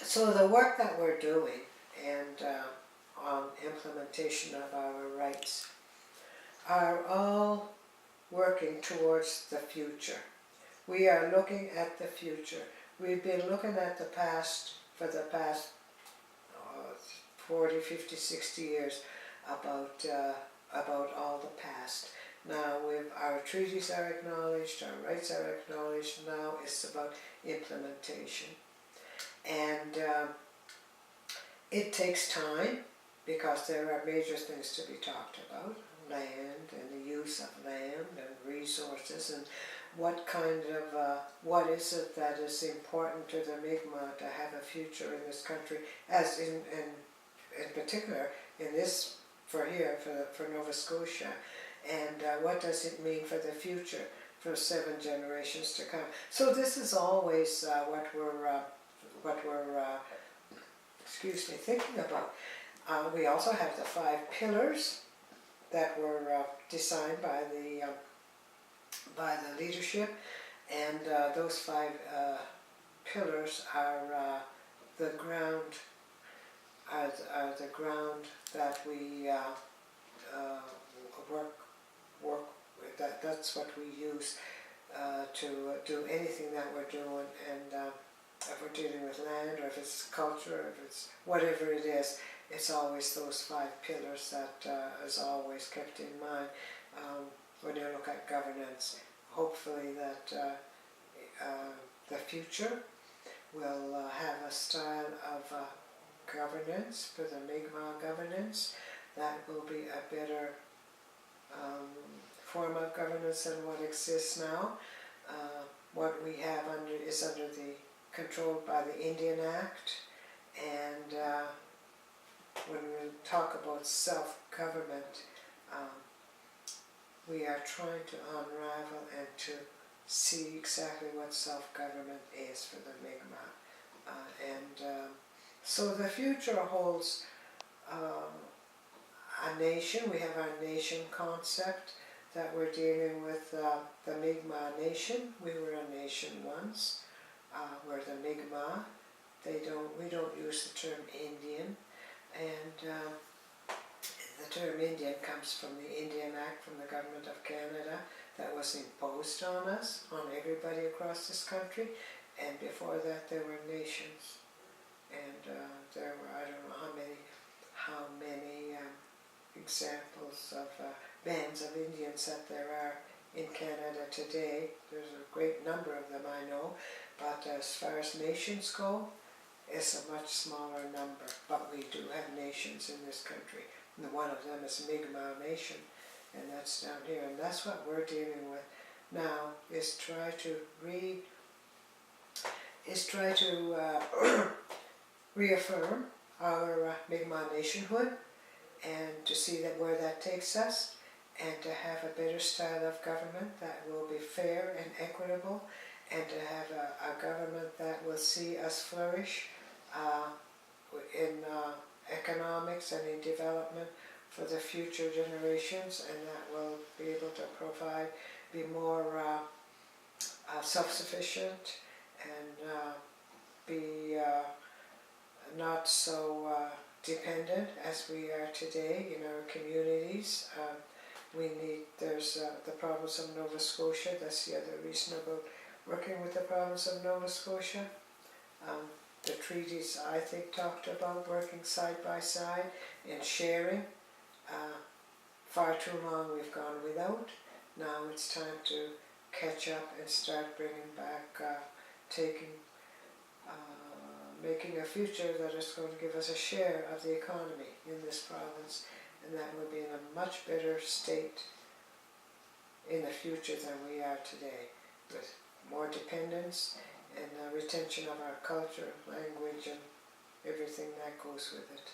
So the work that we're doing and on implementation of our rights are all working towards the future. We are looking at the future. We've been looking at the past for the past 40, 50, 60 years about all the past. Now our treaties are acknowledged, our rights are acknowledged, now it's about implementation. And it takes time because there are major things to be talked about. Land and the use of land and resources and what kind of, what is it that is important to the Mi'kmaq to have a future in this country, as in particular in this, for Nova Scotia, and what does it mean for the future, for 7 generations to come. So this is always what we're thinking about. We also have the 5 pillars that were designed by the leadership, and those 5 pillars are the ground that we work with. That's what we use to do anything that we're doing, and if we're dealing with land, or if it's culture, or if it's whatever it is, it's always those 5 pillars that is always kept in mind when you look at governance. Hopefully that the future will have a style of governance, for the Mi'kmaq governance, that will be a better form of governance than what exists now. What we have is controlled by the Indian Act, and when we talk about self-government, we are trying to unravel and to see exactly what self-government is for the Mi'kmaq. So the future holds a nation. We have our nation concept that we're dealing with, the Mi'kmaq nation. We were a nation once. We're the Mi'kmaq. We don't use the term Indian, and the term Indian comes from the Indian Act from the Government of Canada that was imposed on us, on everybody across this country, and before that there were nations, and there were, I don't know how many examples of bands of Indians that there are in Canada today. There's a great number of them, I know, but as far as nations go, it's a much smaller number, but we do have nations in this country. And one of them is Mi'kmaq Nation, and that's down here, and that's what we're dealing with now, is try to reaffirm our Mi'kmaq nationhood, and to see that where that takes us, and to have a better style of government that will be fair and equitable, and to have a government that will see us flourish in economics and in development for the future generations, and that will be able to be more self-sufficient, and be not so dependent as we are today in our communities. There's the province of Nova Scotia. That's the other reason about working with the province of Nova Scotia. The treaties, I think, talked about working side by side and sharing. Far too long we've gone without. Now it's time to catch up and start bringing back, making a future that is going to give us a share of the economy in this province, and that will be in a much better state in the future than we are today, with more dependence and retention of our culture, language, and everything that goes with it.